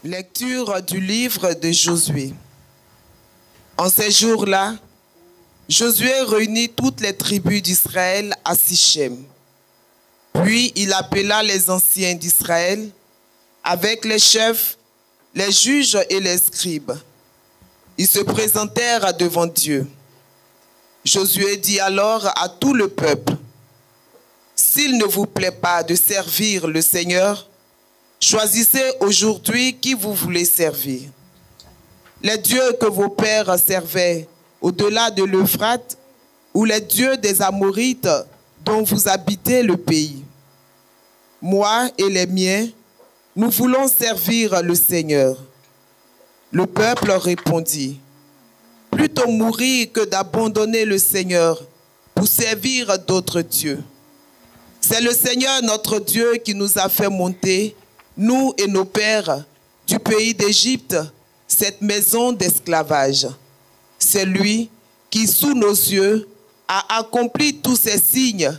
Lecture du livre de Josué. En ces jours-là, Josué réunit toutes les tribus d'Israël à Sichem. Puis il appela les anciens d'Israël avec les chefs, les juges et les scribes. Ils se présentèrent devant Dieu. Josué dit alors à tout le peuple, « S'il ne vous plaît pas de servir le Seigneur, choisissez aujourd'hui qui vous voulez servir. Les dieux que vos pères servaient au-delà de l'Euphrate ou les dieux des Amorites dont vous habitez le pays. Moi et les miens, nous voulons servir le Seigneur. » Le peuple répondit, « Plutôt mourir que d'abandonner le Seigneur pour servir d'autres dieux. C'est le Seigneur notre Dieu qui nous a fait monter, nous et nos pères, du pays d'Égypte, cette maison d'esclavage. C'est lui qui, sous nos yeux, a accompli tous ces signes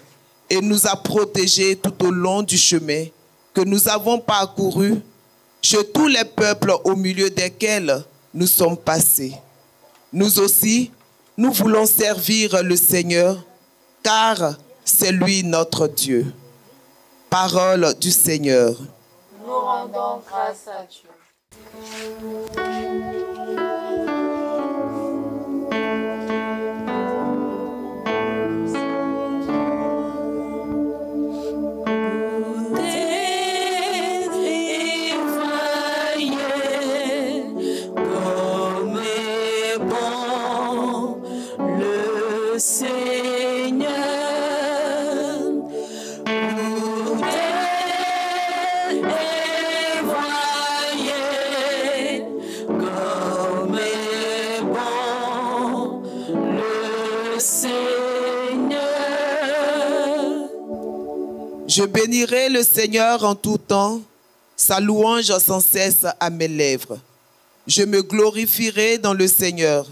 et nous a protégés tout au long du chemin que nous avons parcouru chez tous les peuples au milieu desquels nous sommes passés. Nous aussi, nous voulons servir le Seigneur, car c'est lui notre Dieu. » Parole du Seigneur. Nous rendons grâce à Dieu. Je bénirai le Seigneur en tout temps, sa louange sans cesse à mes lèvres. Je me glorifierai dans le Seigneur,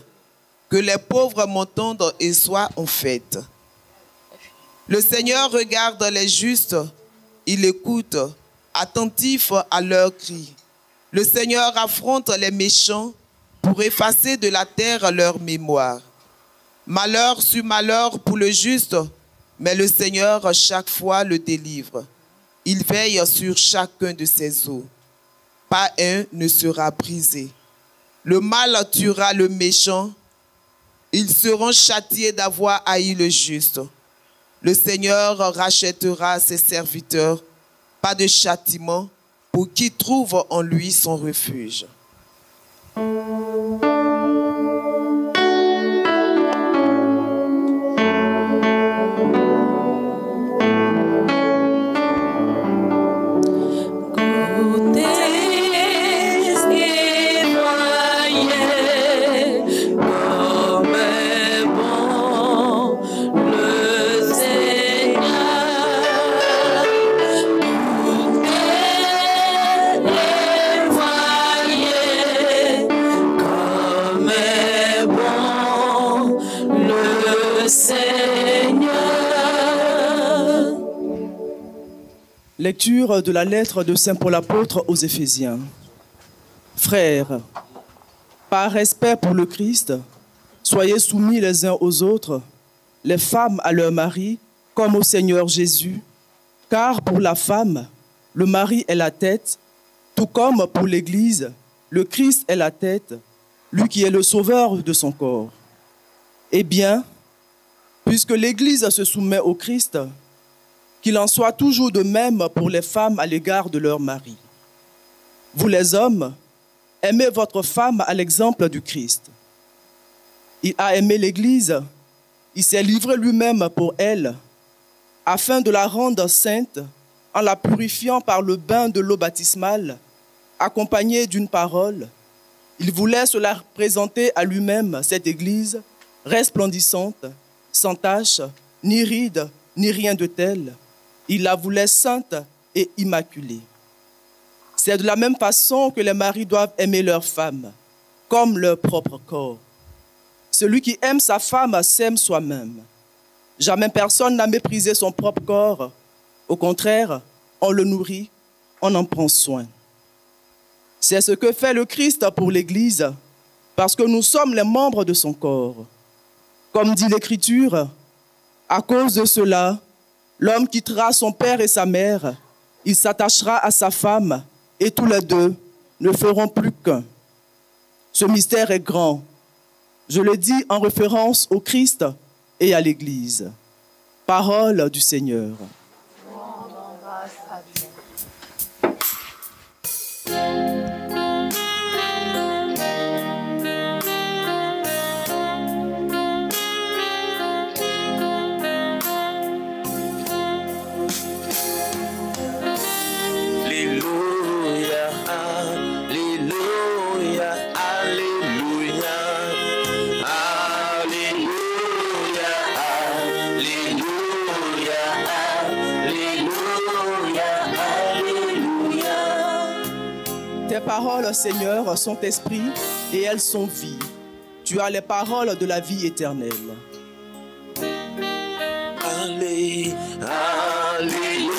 que les pauvres m'entendent et soient en fête. Le Seigneur regarde les justes, il écoute, attentif à leurs cris. Le Seigneur affronte les méchants pour effacer de la terre leur mémoire. Malheur sur malheur pour le juste, mais le Seigneur chaque fois le délivre. Il veille sur chacun de ses os. Pas un ne sera brisé. Le mal tuera le méchant. Ils seront châtiés d'avoir haï le juste. Le Seigneur rachètera ses serviteurs. Pas de châtiment pour qui trouve en lui son refuge. Lecture de la lettre de Saint Paul apôtre aux Éphésiens. Frères, par respect pour le Christ, soyez soumis les uns aux autres, les femmes à leurs maris, comme au Seigneur Jésus, car pour la femme, le mari est la tête, tout comme pour l'Église, le Christ est la tête, lui qui est le sauveur de son corps. Eh bien, puisque l'Église se soumet au Christ, qu'il en soit toujours de même pour les femmes à l'égard de leur mari. Vous les hommes, aimez votre femme à l'exemple du Christ. Il a aimé l'Église, il s'est livré lui-même pour elle, afin de la rendre sainte en la purifiant par le bain de l'eau baptismale, accompagnée d'une parole. Il voulait se la présenter à lui-même, cette Église, resplendissante, sans tache, ni ride, ni rien de tel. Il la voulait sainte et immaculée. C'est de la même façon que les maris doivent aimer leurs femmes, comme leur propre corps. Celui qui aime sa femme s'aime soi-même. Jamais personne n'a méprisé son propre corps. Au contraire, on le nourrit, on en prend soin. C'est ce que fait le Christ pour l'Église, parce que nous sommes les membres de son corps. Comme dit l'Écriture, à cause de cela, l'homme quittera son père et sa mère, il s'attachera à sa femme, et tous les deux ne feront plus qu'un. Ce mystère est grand. Je le dis en référence au Christ et à l'Église. Parole du Seigneur. Rendons grâce à Dieu. Alléluia, Alléluia, Alléluia, Alléluia, Alléluia, Alléluia, Alléluia. Tes paroles, Seigneur, sont esprit et elles sont vie. Tu as les paroles de la vie éternelle. Alléluia, Alléluia,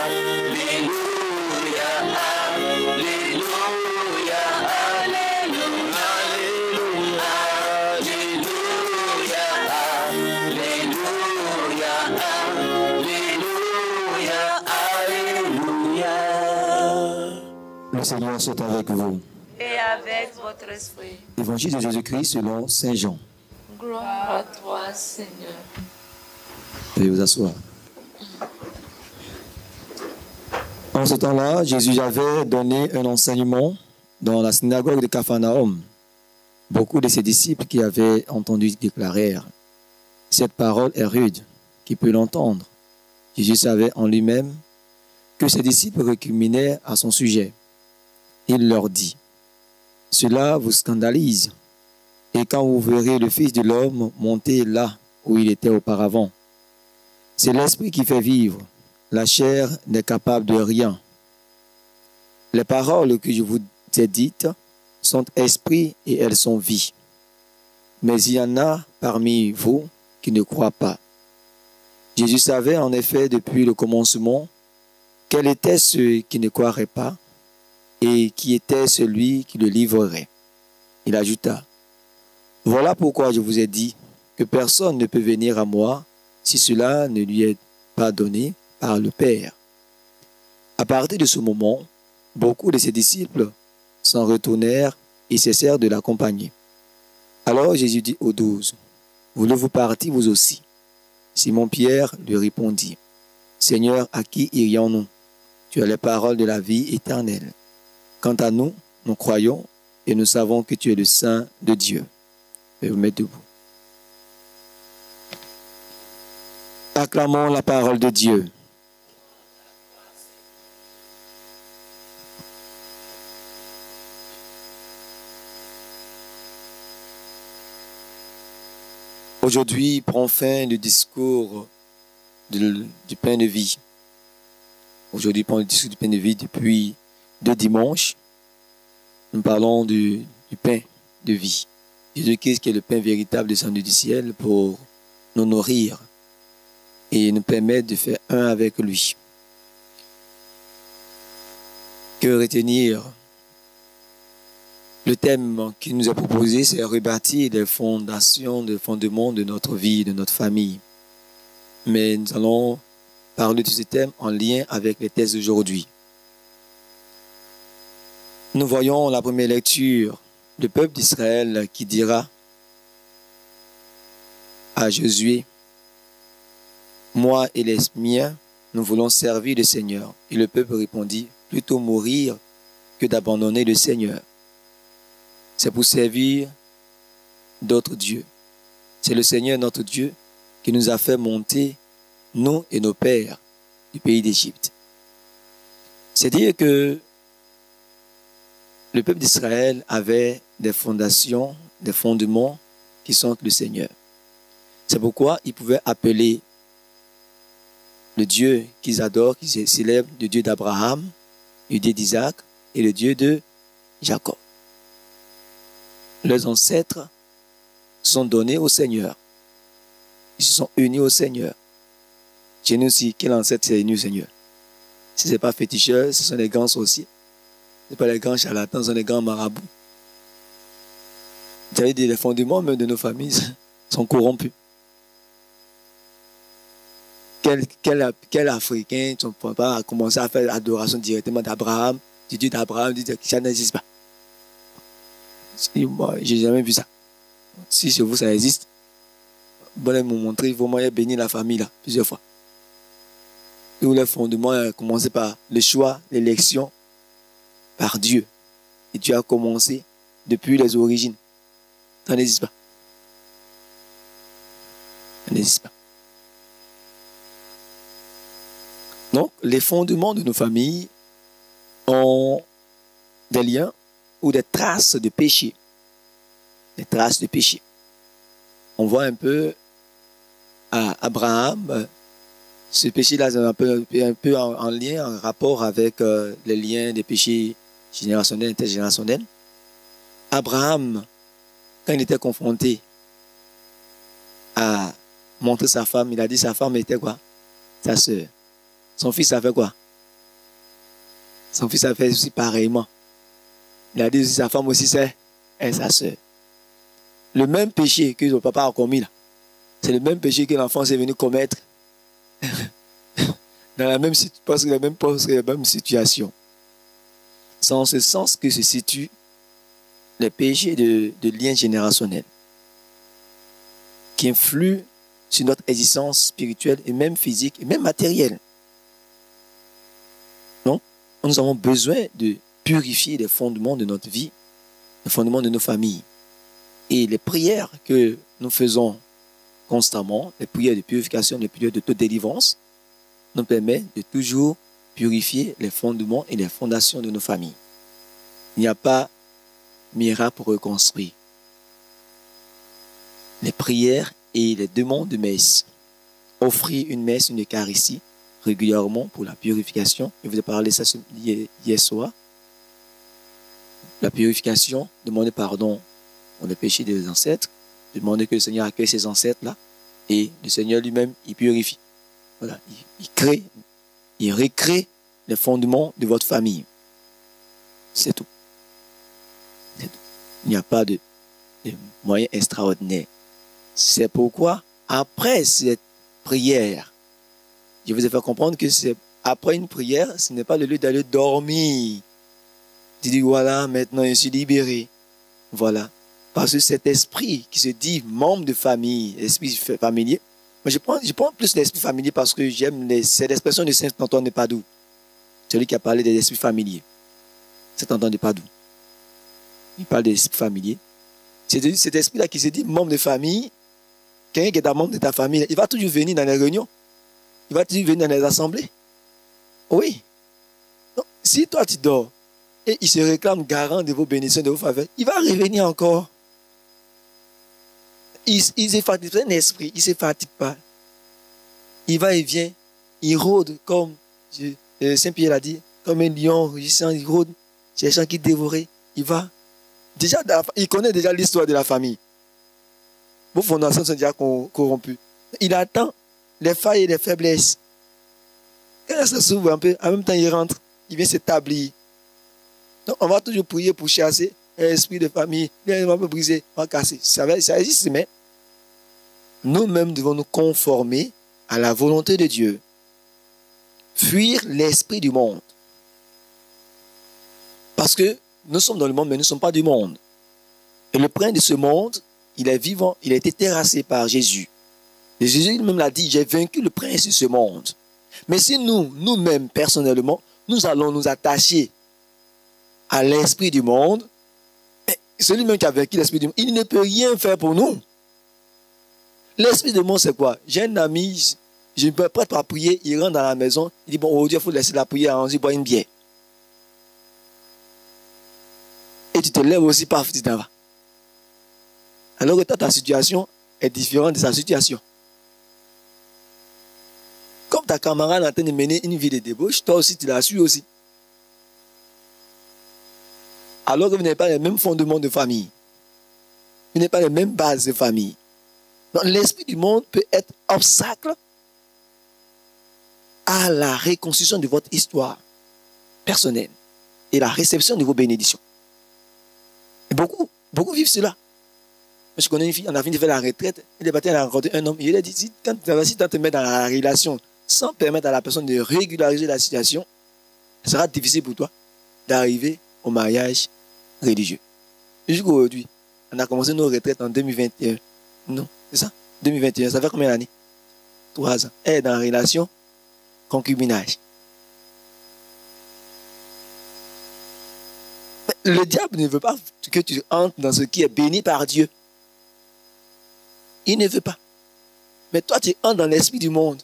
Alléluia, Alléluia, Alléluia, Alléluia. Le Seigneur soit avec vous. Et avec votre esprit. Évangile de Jésus-Christ selon Saint Jean. Gloire à toi, Seigneur. Veuillez vous asseoir. En ce temps-là, Jésus avait donné un enseignement dans la synagogue de Capharnaüm. Beaucoup de ses disciples qui avaient entendu déclarèrent « Cette parole est rude, qui peut l'entendre ?» Jésus savait en lui-même que ses disciples récriminaient à son sujet. Il leur dit « Cela vous scandalise, et quand vous verrez le Fils de l'homme monter là où il était auparavant, c'est l'Esprit qui fait vivre, la chair n'est capable de rien. Les paroles que je vous ai dites sont esprit et elles sont vie. Mais il y en a parmi vous qui ne croient pas. » Jésus savait en effet depuis le commencement quels étaient ceux qui ne croiraient pas et qui était celui qui le livrerait. Il ajouta, « Voilà pourquoi je vous ai dit que personne ne peut venir à moi si cela ne lui est pas donné par le Père. » À partir de ce moment, beaucoup de ses disciples s'en retournèrent et cessèrent de l'accompagner. Alors Jésus dit aux 12, « Voulez-vous partir vous aussi ?» Simon-Pierre lui répondit, « Seigneur, à qui irions-nous? Tu as les paroles de la vie éternelle. Quant à nous, nous croyons et nous savons que tu es le Saint de Dieu. » Je vais vous mettre debout. Acclamons la parole de Dieu. Aujourd'hui prend fin le discours du pain de vie. Aujourd'hui prend le discours du pain de vie depuis 2 dimanches. Nous parlons du pain de vie. Jésus-Christ qui est le pain véritable descendu du ciel pour nous nourrir et nous permettre de faire un avec lui. Que retenir? Le thème qui nous est proposé, c'est rebâtir les fondations, les fondements de notre vie, de notre famille. Mais nous allons parler de ce thème en lien avec les textes d'aujourd'hui. Nous voyons la première lecture, le peuple d'Israël qui dira à Josué, « Moi et les miens, nous voulons servir le Seigneur. » Et le peuple répondit, « Plutôt mourir que d'abandonner le Seigneur. » C'est pour servir d'autres dieux. C'est le Seigneur notre Dieu qui nous a fait monter, nous et nos pères, du pays d'Égypte. C'est-à-dire que le peuple d'Israël avait des fondations, des fondements qui sont le Seigneur. C'est pourquoi ils pouvaient appeler le Dieu qu'ils adorent, qu'ils célèbrent, le Dieu d'Abraham, le Dieu d'Isaac et le Dieu de Jacob. Leurs ancêtres sont donnés au Seigneur. Ils se sont unis au Seigneur. Chez nous aussi, quel ancêtre s'est uni au Seigneur? Si ce n'est pas féticheur, ce sont les grands sorciers. Ce pas les grands charlatans, ce sont les grands marabouts. Vous avez dit, les fondements même de nos familles sont corrompus. Quel Africain ne peut pas commencer à faire l'adoration directement d'Abraham, du Dieu d'Abraham, du Dieu que ça n'existe pas. Moi, je n'ai jamais vu ça. Si chez vous ça existe, bon, me montrer, il faut moi bénir la famille là, plusieurs fois. Où les fondements ont commencé par le choix, l'élection, par Dieu. Et Dieu a commencé depuis les origines. Ça n'existe pas. Ça n'existe pas. Donc, les fondements de nos familles ont des liens ou des traces de péché. Des traces de péché. On voit un peu à Abraham, ce péché-là est un peu en lien, en rapport avec les liens des péchés générationnels, intergénérationnels. Abraham, quand il était confronté à montrer sa femme, il a dit sa femme était quoi? Sa sœur. Son fils a fait quoi? Son fils a fait aussi pareillement. Il a dit aussi sa femme aussi c'est sa sœur. Le même péché que son papa a commis là, c'est le même péché que l'enfant est venu commettre dans la même situation. C'est en ce sens que se situent les péchés de lien générationnel qui influent sur notre existence spirituelle et même physique et même matérielle. Donc, nous avons besoin de purifier les fondements de notre vie, les fondements de nos familles. Et les prières que nous faisons constamment, les prières de purification, les prières de toute délivrance, nous permettent de toujours purifier les fondements et les fondations de nos familles. Il n'y a pas miracle pour reconstruire. Les prières et les demandes de messe. Offrir une messe, une eucharistie régulièrement pour la purification. Je vous ai parlé de ça hier soir. La purification, demander pardon pour les péchés des ancêtres, demander que le Seigneur accueille ses ancêtres-là, et le Seigneur lui-même, il purifie. Voilà, il crée, il recrée les fondements de votre famille. C'est tout. C'est tout. Il n'y a pas de moyens extraordinaires. C'est pourquoi, après cette prière, je vous ai fait comprendre que c'est après une prière, ce n'est pas le lieu d'aller dormir. Tu dis, voilà, maintenant je suis libéré. Voilà. Parce que cet esprit qui se dit membre de famille, esprit familier, moi je prends plus l'esprit familier parce que j'aime cette expression de Saint Antoine de Padoue. Celui qui a parlé des esprits familiers. Saint Antoine de Padoue. Il parle des esprits familiers. C'est cet esprit-là qui se dit membre de famille, quelqu'un qui est un membre de ta famille, il va toujours venir dans les réunions. Il va toujours venir dans les assemblées. Oui. Donc, si toi tu dors et il se réclame garant de vos bénédictions, de vos faveurs, il va revenir encore. Il se fatigue, c'est un esprit, il ne se fatigue pas. Il va et vient, il rôde comme, Saint-Pierre l'a dit, comme un lion rugissant, il rôde, cherchant qui dévorer. Il va. Déjà, il connaît déjà l'histoire de la famille. Vos fondations sont déjà corrompues. Il attend les failles et les faiblesses. Quand ça s'ouvre un peu, en même temps il rentre, il vient s'établir. Donc on va toujours prier pour chasser l'esprit de famille, on va briser, on va casser. Ça existe, mais nous-mêmes devons nous conformer à la volonté de Dieu. Fuir l'esprit du monde. Parce que nous sommes dans le monde, mais nous ne sommes pas du monde. Et le prince de ce monde, il est vivant, il a été terrassé par Jésus. Et Jésus lui-même l'a dit, j'ai vaincu le prince de ce monde. Mais si nous-mêmes, personnellement, nous allons nous attacher à l'esprit du monde, celui-même qui a vaincu l'esprit du monde, il ne peut rien faire pour nous. L'esprit du monde, c'est quoi? J'ai un ami, je me prête à prier, il rentre dans la maison, il dit, bon, aujourd'hui, il faut laisser la prière, on dit, bois une bière. Et tu te lèves aussi, paf, tu t'en vas. Alors que toi, ta situation est différente de sa situation. Comme ta camarade est en train de mener une vie de débauche, toi aussi, tu la suis aussi. Alors que vous n'avez pas les mêmes fondements de famille. Vous n'avez pas les mêmes bases de famille. Donc, l'esprit du monde peut être obstacle à la reconstruction de votre histoire personnelle et la réception de vos bénédictions. Et beaucoup vivent cela. Je connais une fille, on a fini de faire la retraite, elle est partie, elle a rencontré un homme, il lui a dit, si tu te mets dans la relation sans permettre à la personne de régulariser la situation, ce sera difficile pour toi d'arriver au mariage religieux. Jusqu'aujourd'hui, on a commencé nos retraites en 2021. Non, c'est ça? 2021, ça fait combien d'années? 3 ans. Elle est dans la relation concubinage. Le diable ne veut pas que tu entres dans ce qui est béni par Dieu. Il ne veut pas. Mais toi, tu entres dans l'esprit du monde.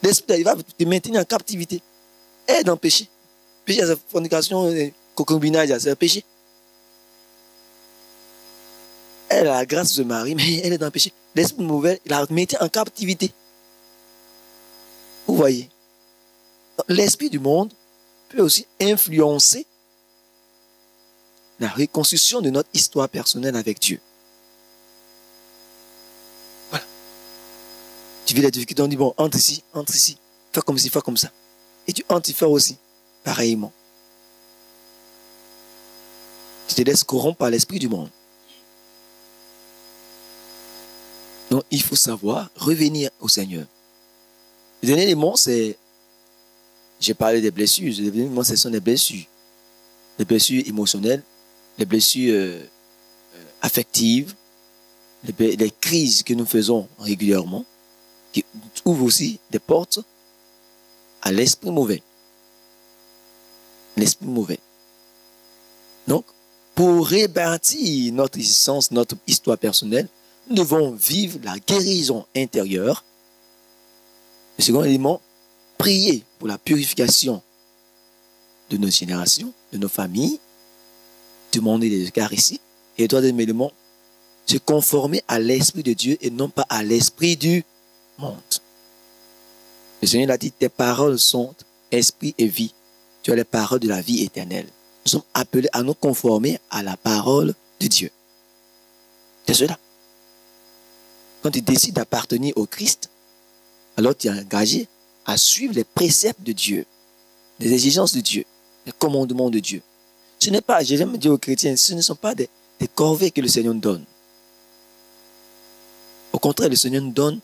L'esprit, il va te maintenir en captivité. Elle est dans le péché. Péché, c'est la fornication, concubinage, c'est le péché. Elle a la grâce de se marier, mais elle est dans le péché. L'esprit mauvais, il la maintient en captivité. Vous voyez. L'esprit du monde peut aussi influencer la reconstruction de notre histoire personnelle avec Dieu. Voilà. Tu vis la difficulté, on dit, bon, entre ici, fais comme ci, fais comme ça. Et tu entres y faire aussi, pareillement. Tu te laisses corrompre par l'esprit du monde. Donc, il faut savoir revenir au Seigneur. Le dernier élément, c'est, j'ai parlé des blessures. Le dernier élément, ce sont des blessures. Les blessures émotionnelles, les blessures affectives, les crises que nous faisons régulièrement, qui ouvrent aussi des portes à l'esprit mauvais. L'esprit mauvais. Donc, pour rebâtir notre existence, notre histoire personnelle, nous devons vivre la guérison intérieure. Le second élément, prier pour la purification de nos générations, de nos familles, demander des Eucharisties. Et le troisième élément, se conformer à l'esprit de Dieu et non pas à l'esprit du monde. Le Seigneur a dit, tes paroles sont esprit et vie. Tu as les paroles de la vie éternelle. Nous sommes appelés à nous conformer à la parole de Dieu. C'est cela. Quand tu décides d'appartenir au Christ, alors tu es engagé à suivre les préceptes de Dieu, les exigences de Dieu, les commandements de Dieu. Ce n'est pas, j'ai jamais dit aux chrétiens, ce ne sont pas des corvées que le Seigneur nous donne. Au contraire, le Seigneur nous donne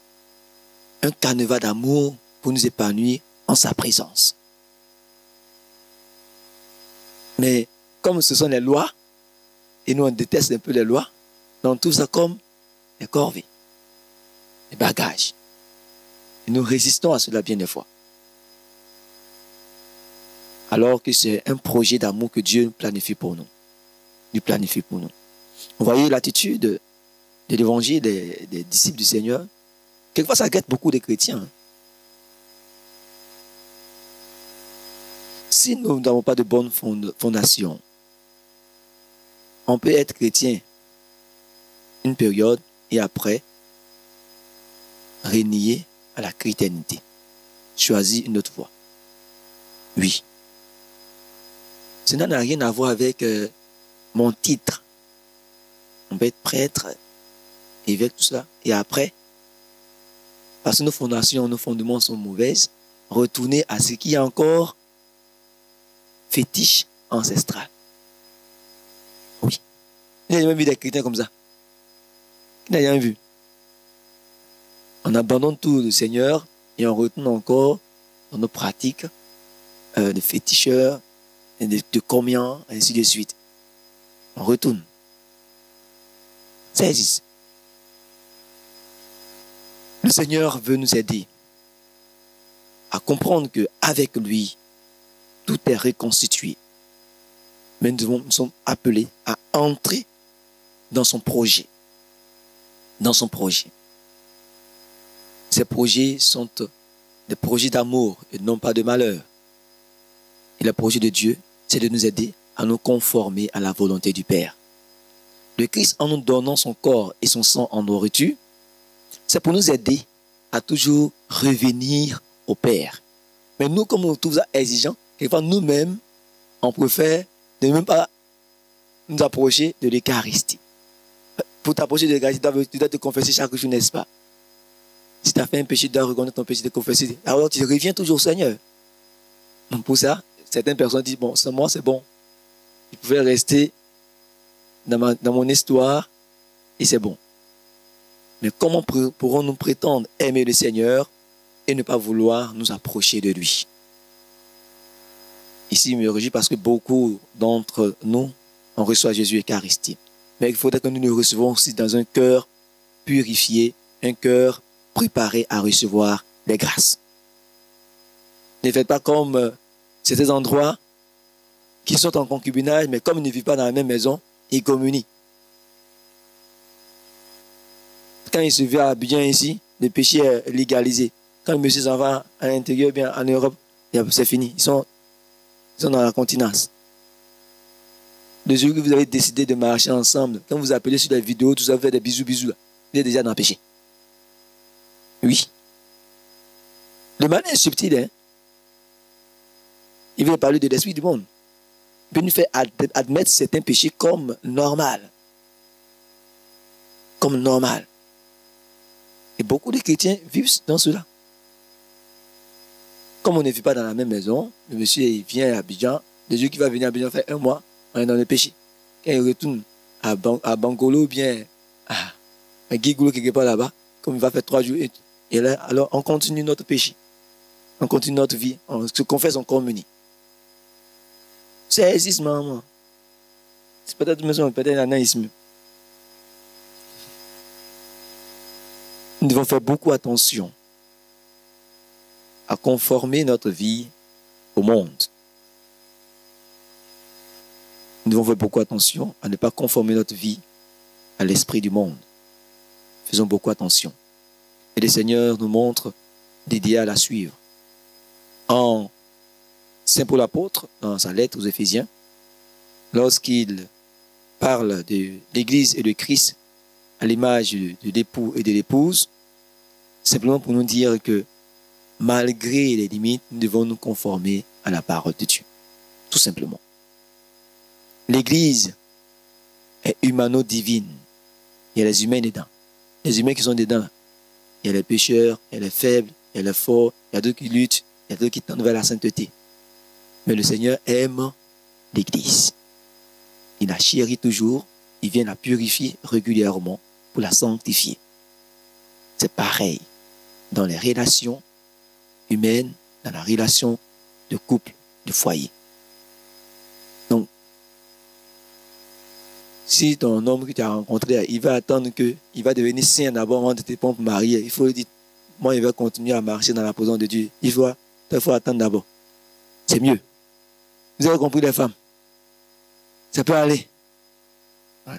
un canevas d'amour pour nous épanouir en sa présence. Mais comme ce sont les lois, et nous on déteste un peu les lois, on trouve ça comme les corvées, les bagages. Et nous résistons à cela bien des fois. Alors que c'est un projet d'amour que Dieu planifie pour nous. Il planifie pour nous. Vous voyez l'attitude de l'évangile des disciples du Seigneur. Quelquefois, ça guette beaucoup de chrétiens. Si nous n'avons pas de bonne fondation, on peut être chrétien une période et après renier à la chrétienté. Choisir une autre voie. Oui. Cela n'a rien à voir avec mon titre. On peut être prêtre, évêque, tout ça. Et après, parce que nos fondations, nos fondements sont mauvaises, retourner à ce qui est encore fétiche ancestral. Oui. Il n'y a jamais vu des chrétiens comme ça. Il n'y a rien vu. On abandonne tout le Seigneur et on retourne encore dans nos pratiques de féticheurs, de communiants, et ainsi de suite. On retourne. Ça existe. Le Seigneur veut nous aider à comprendre qu'avec lui, tout est reconstitué. Mais nous sommes appelés à entrer dans son projet. Dans son projet. Ces projets sont des projets d'amour et non pas de malheur. Et le projet de Dieu, c'est de nous aider à nous conformer à la volonté du Père. Le Christ, en nous donnant son corps et son sang en nourriture, c'est pour nous aider à toujours revenir au Père. Mais nous, comme on trouve ça exigeant, quelquefois nous-mêmes, on préfère ne même pas nous approcher de l'Eucharistie. Pour t'approcher de l'Eucharistie, tu dois te confesser chaque jour, n'est-ce pas? Si tu as fait un péché, tu dois reconnaître ton péché, te confesser. Alors tu reviens toujours au Seigneur. Donc pour ça, certaines personnes disent, bon, moi c'est bon. Je pouvais rester dans mon histoire et c'est bon. Mais comment pourrons-nous prétendre aimer le Seigneur et ne pas vouloir nous approcher de lui? Ici, il me réjouis parce que beaucoup d'entre nous, on reçoit Jésus Eucharistie. Mais il faudrait que nous le recevons aussi dans un cœur purifié, un cœur préparé à recevoir les grâces. Ne faites pas comme ces endroits qui sont en concubinage, mais comme ils ne vivent pas dans la même maison, ils communient. Quand il se vit à Abidjan ici, le péché est légalisé. Quand le monsieur s'en va à l'intérieur, bien en Europe, c'est fini. Ils sont dans la continence. Le jour que vous avez décidé de marcher ensemble, quand vous appelez sur les vidéos, tout ça, vous faites des bisous, là, vous êtes déjà dans le péché. Oui. Le mal est subtil, hein. Il veut parler de l'esprit du monde. Il peut nous faire admettre certains péchés comme normal. Comme normal. Et beaucoup de chrétiens vivent dans cela. Comme on ne vit pas dans la même maison, le monsieur il vient à Abidjan, le jour qu'il va venir à Abidjan faire 1 mois, on est dans le péché. Quand il retourne à Bangolo ou bien à Guigolo quelque part là-bas, comme il va faire 3 jours, et là, alors on continue notre péché. On continue notre vie, on se confesse, on communie. C'est existe, maman. C'est peut-être une maison, peut-être un aïsme. Nous devons faire beaucoup attention à conformer notre vie au monde. Nous devons faire beaucoup attention à ne pas conformer notre vie à l'esprit du monde. Faisons beaucoup attention. Et le Seigneur nous montre l'idéal à suivre. En Saint Paul l'apôtre, dans sa lettre aux Éphésiens, lorsqu'il parle de l'Église et de Christ à l'image de l'époux et de l'épouse, simplement pour nous dire que malgré les limites, nous devons nous conformer à la parole de Dieu. Tout simplement. L'Église est humano-divine. Il y a les humains dedans. Les humains qui sont dedans. Il y a les pécheurs, il y a les faibles, il y a les forts, il y a d'autres qui luttent, il y a d'autres qui tendent vers la sainteté. Mais le Seigneur aime l'Église. Il la chérit toujours. Il vient la purifier régulièrement pour la sanctifier. C'est pareil dans les relations humaines, dans la relation de couple, de foyer. Donc, si ton homme que tu as rencontré, il va attendre qu'il va devenir saint d'abord avant de te prendre pour marier, il faut lui dire, moi, il va continuer à marcher dans la présence de Dieu. Il faut attendre d'abord. C'est mieux. Vous avez compris les femmes? Ça peut aller.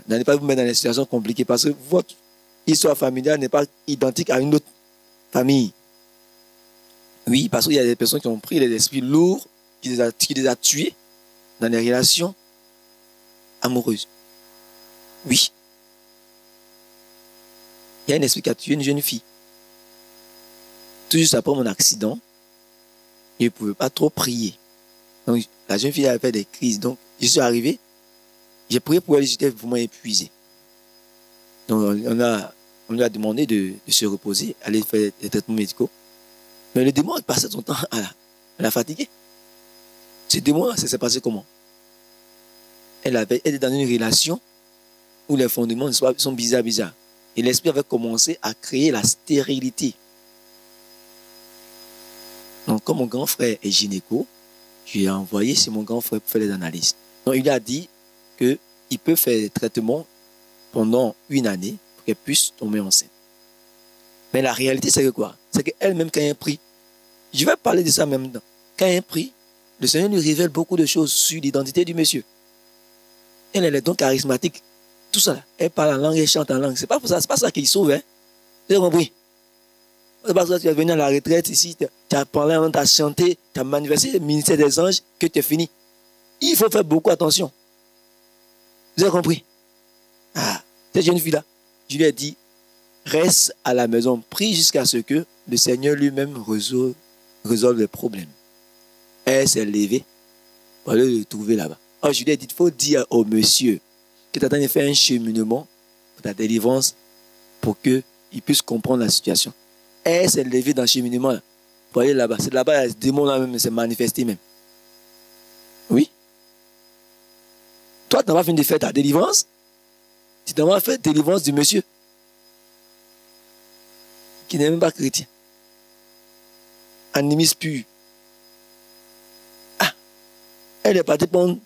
N'allez pas vous mettre dans des situations compliquées parce que votre histoire familiale n'est pas identique à une autre famille. Oui, parce qu'il y a des personnes qui ont pris les esprits lourds, qui les a tués dans des relations amoureuses. Oui. Il y a un esprit qui a tué une jeune fille. Tout juste après mon accident, il ne pouvait pas trop prier. Donc, la jeune fille avait fait des crises. Donc, je suis arrivé, j'ai prié pour elle, j'étais vraiment épuisé. Donc, on lui a demandé de se reposer, aller faire des traitements médicaux. Mais le démon passait son temps à la fatiguer. Ce démon-là, ça s'est passé comment? Elle était dans une relation où les fondements sont bizarres. Et l'esprit avait commencé à créer la stérilité. Donc, comme mon grand frère est gynéco, je lui ai envoyé chez mon grand frère pour faire les analyses. Donc, il a dit qu'il peut faire des traitements pendant 1 année pour qu'elle puisse tomber enceinte. Mais la réalité, c'est que quoi? C'est qu'elle-même, quand elle prie, je vais parler de ça même temps. Quand elle prie, le Seigneur lui révèle beaucoup de choses sur l'identité du monsieur. Elle est donc charismatique. Tout ça, là. Elle parle en langue, elle chante en langue. C'est pas ça qui sauve, hein? Vous avez compris? C'est parce que tu es venu à la retraite ici, tu as parlé, tu as chanté, tu as manifesté le ministère des anges, que tu es fini. Il faut faire beaucoup attention. Vous avez compris? Ah, cette jeune fille-là, je lui ai dit, reste à la maison, prie jusqu'à ce que le Seigneur lui-même résolve les problèmes. Elle s'est levée pour aller le trouver là-bas. Alors je lui ai dit, il faut dire au monsieur que tu as de faire un cheminement pour ta délivrance pour qu'il puisse comprendre la situation. Elle s'est levée dans le cheminement là, pour aller là-bas. C'est là-bas, ce démon là même s'est manifesté même. Toi, tu n'as pas fini de faire ta délivrance. Tu t'en vas faire la délivrance du monsieur qui n'est même pas chrétien. Animiste pur. Ah, elle est partie prendre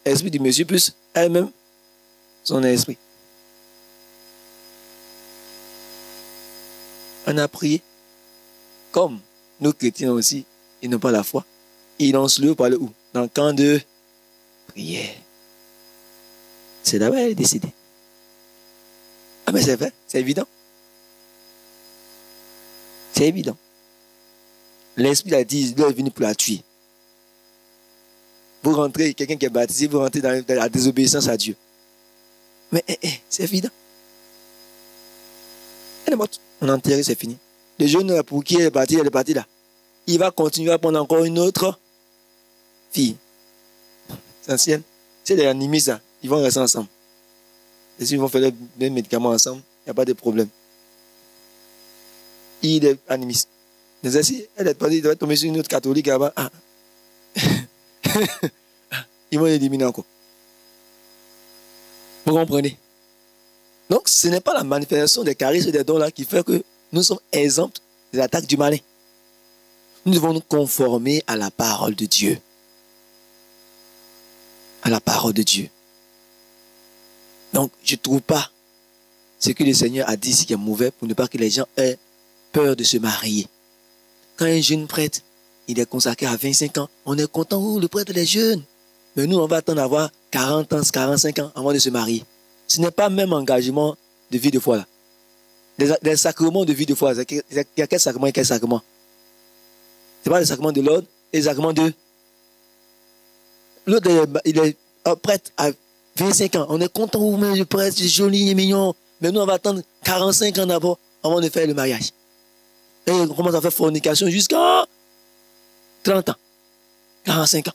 l'esprit du monsieur plus elle-même son esprit. On a prié. Comme nos chrétiens aussi, ils n'ont pas la foi. Ils lancent le par le où? Dans le camp de prière. C'est là-bas elle est décédée. Ah mais c'est vrai, c'est évident. C'est évident. L'esprit a dit, il est venu pour la tuer. Vous rentrez, quelqu'un qui est baptisé, vous rentrez dans la désobéissance à Dieu. Mais c'est évident. Elle est morte. On a enterré, c'est fini. Le jeune pour qui elle est partie là. Il va continuer à prendre encore une autre fille. C'est ancienne. C'est les animistes, ça. Ils vont rester ensemble. Et s'ils vont faire les mêmes médicaments ensemble, il n'y a pas de problème. Il est animiste. Mais si elle est partie, il va tomber sur une autre catholique là-bas. Ah. Ils vont l'éliminer encore. Vous comprenez? Donc, ce n'est pas la manifestation des charismes et des dons là qui fait que nous sommes exempts des attaques du malin. Nous devons nous conformer à la parole de Dieu. À la parole de Dieu. Donc, je ne trouve pas ce que le Seigneur a dit ici qui est mauvais pour ne pas que les gens aient peur de se marier. Quand un jeune prêtre, il est consacré à 25 ans, on est content, oh, le prêtre est jeune. Mais nous, on va attendre d'avoir 40 ans, 45 ans avant de se marier. Ce n'est pas même engagement de vie de foi là. Des sacrements de vie de foi. Il y a quel sacrement et quel sacrement? Ce n'est pas le sacrement de l'ordre et le sacrement de... L'autre, il est prêtre à 25 ans. On est content, oh, mais le prêtre, c'est joli et mignon. Mais nous, on va attendre 45 ans d'abord avant de faire le mariage. Et on commence à faire fornication jusqu'à 30 ans, 45 ans.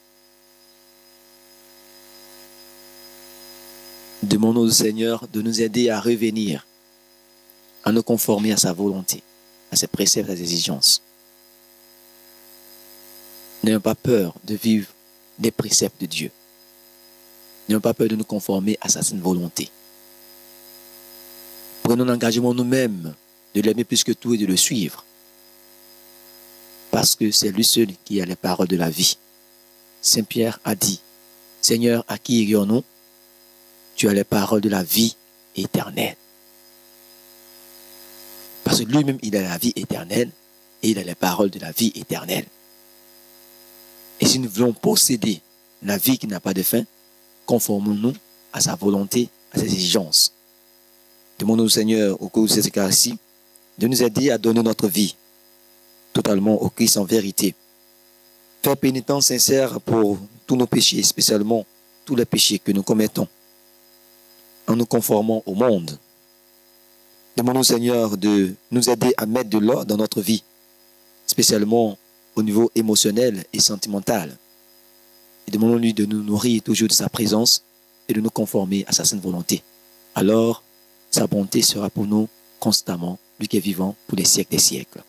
Demandons au Seigneur de nous aider à revenir, à nous conformer à sa volonté, à ses préceptes, à ses exigences. N'ayons pas peur de vivre des préceptes de Dieu. N'ayons pas peur de nous conformer à sa sainte volonté. Prenons l'engagement nous-mêmes de l'aimer plus que tout et de le suivre. Parce que c'est lui seul qui a les paroles de la vie. Saint Pierre a dit, Seigneur, à qui irions-nous? Tu as les paroles de la vie éternelle. Parce que lui-même, il a la vie éternelle et il a les paroles de la vie éternelle. Et si nous voulons posséder la vie qui n'a pas de fin, conformons-nous à sa volonté, à ses exigences. Demandons au Seigneur, au cours de ces cas-ci, de nous aider à donner notre vie totalement au Christ en vérité. Faire pénitence sincère pour tous nos péchés, spécialement tous les péchés que nous commettons, en nous conformant au monde. Demandons au Seigneur de nous aider à mettre de l'ordre dans notre vie, spécialement au niveau émotionnel et sentimental. Et demandons-lui de nous nourrir toujours de sa présence et de nous conformer à sa sainte volonté. Alors, sa bonté sera pour nous constamment, lui qui est vivant pour les siècles des siècles.